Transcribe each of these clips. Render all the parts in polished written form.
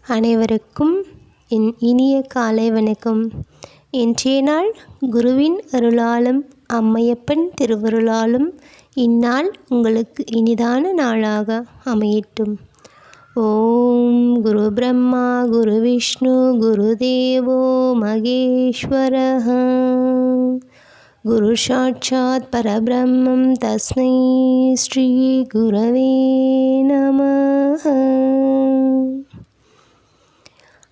அனைவருக்கும் என் இனிய காலை வணக்கம். இன்றைய நாள் குருவின் அருளாலும் அம்மையப்பன் திருவருளாலும் இந்நாள் உங்களுக்கு இனிதான நாளாக அமையட்டும். ஓம் குரு பிரம்மா குரு விஷ்ணு குரு தேவோ மகேஸ்வரஹ குரு சாட்சாத் பரபிரம்மம் தஸ்மை ஸ்ரீ குரவே நமஹ.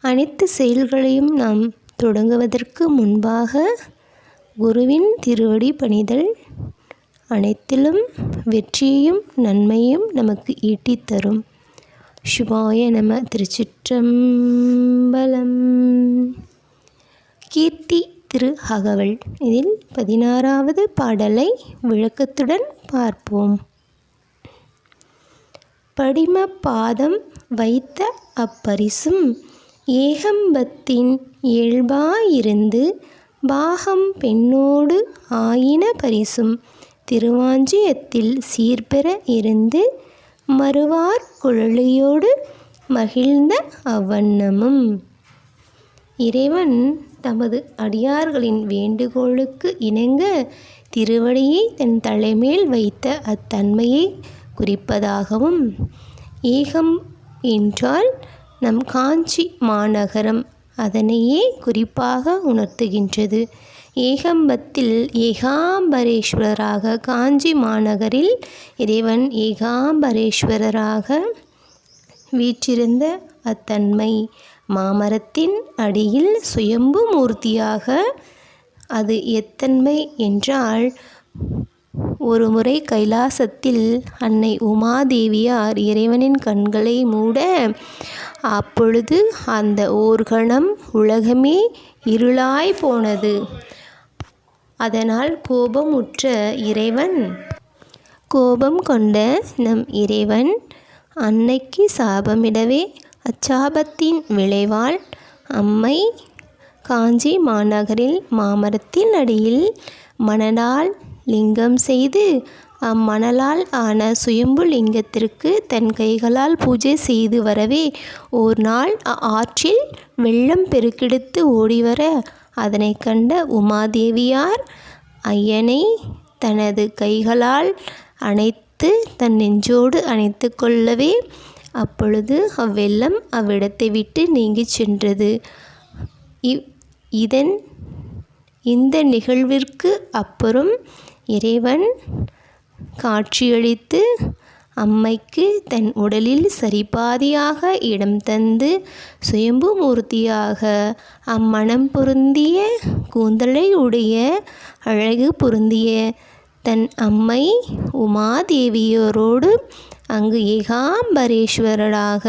அனைத்து செயல்களையும் நாம் தொடங்குவதற்கு முன்பாக குருவின் திருவடி பணிதல் அனைத்திலும் வெற்றியையும் நன்மையும் நமக்கு ஈட்டித்தரும். சிவாய நம. திருச்சிற்றம்பலம். கீர்த்தி திரு அகவல். இதில் 16வது பாடலை விளக்கத்துடன் பார்ப்போம். படிம பாதம் வைத்த அப்பரிசும் ஏகம்பத்தின் இயல்பாயிருந்து பாகம் பெண்ணோடு ஆயின பரிசும் திருவாஞ்சியத்தில் சீர்பெற இருந்து மறுவார் குழலியோடு மகிழ்ந்த அவ்வண்ணமும். இறைவன் தமது அடியார்களின் வேண்டுகோளுக்கு இணங்க திருவடியை தன் தலைமேல் வைத்த அத்தன்மையை குறிப்பதாகவும், ஏகம் என்றால் நம் காஞ்சி மாநகரம் அதனையே குறிப்பாக உணர்த்துகின்றது. ஏகம்பத்தில் ஏகாம்பரேஸ்வரராக காஞ்சி மாநகரில் இறைவன் ஏகாம்பரேஸ்வரராக வீற்றிருந்த அத்தன்மை மாமரத்தின் அடியில் சுயம்பு மூர்த்தியாக. அது எத்தன்மை என்றால், ஒருமுறை கைலாசத்தில் அன்னை உமாதேவியார் இறைவனின் கண்களை மூட, அப்பொழுது அந்த ஓர்கணம் உலகமே இருளாய் போனது. அதனால் கோபமுற்ற இறைவன், கோபம் கொண்ட நம் இறைவன் அன்னைக்கு சாபமிடவே, அச்சாபத்தின் விளைவால் அம்மை காஞ்சி மாநகரில் மாமரத்தின் அடியில் மணலால் லிங்கம் செய்து அம்மணலால் ஆன சுயம்பு லிங்கத்திற்கு தன் கைகளால் பூஜை செய்து வரவே, ஓர் நாள் ஆற்றில் வெள்ளம் பெருக்கெடுத்து ஓடிவர அதனை கண்ட உமாதேவியார் ஐயனை தனது கைகளால் அணைத்து தன் நெஞ்சோடு அணைத்து கொள்ளவே, அப்பொழுது அவ்வெள்ளம் அவ்விடத்தை விட்டு நீங்கிச் சென்றது. இந்த நிகழ்விற்கு அப்புறம் இறைவன் காட்சியளித்து அம்மைக்கு தன் உடலில் சரிபாதியாக இடம் தந்து சுயம்பு மூர்த்தியாக அம்மணம் பொருந்திய கூந்தலை உடைய அழகு பொருந்திய தன் அம்மை உமாதேவியரோடு அங்கு ஏகாம்பரேஸ்வரராக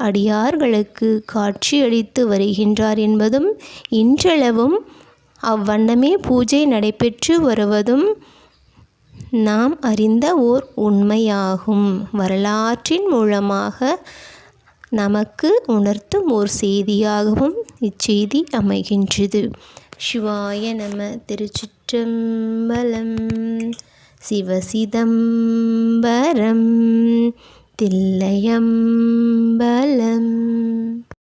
அடியார்களுக்கு காட்சியளித்து வருகின்றார் என்பதும், இன்றளவும் அவ்வண்ணமே பூஜை நடைபெற்று வருவதும் நாம் அறிந்த ஓர் உண்மையாகும். வரலாற்றின் மூலமாக நமக்கு உணர்த்தும் ஓர் செய்தியாகவும் இச்செய்தி அமைகின்றது. சிவாய நம. திருச்சிற்றம்பலம். சிவசிதம்பரம் தில்லையம்பலம்.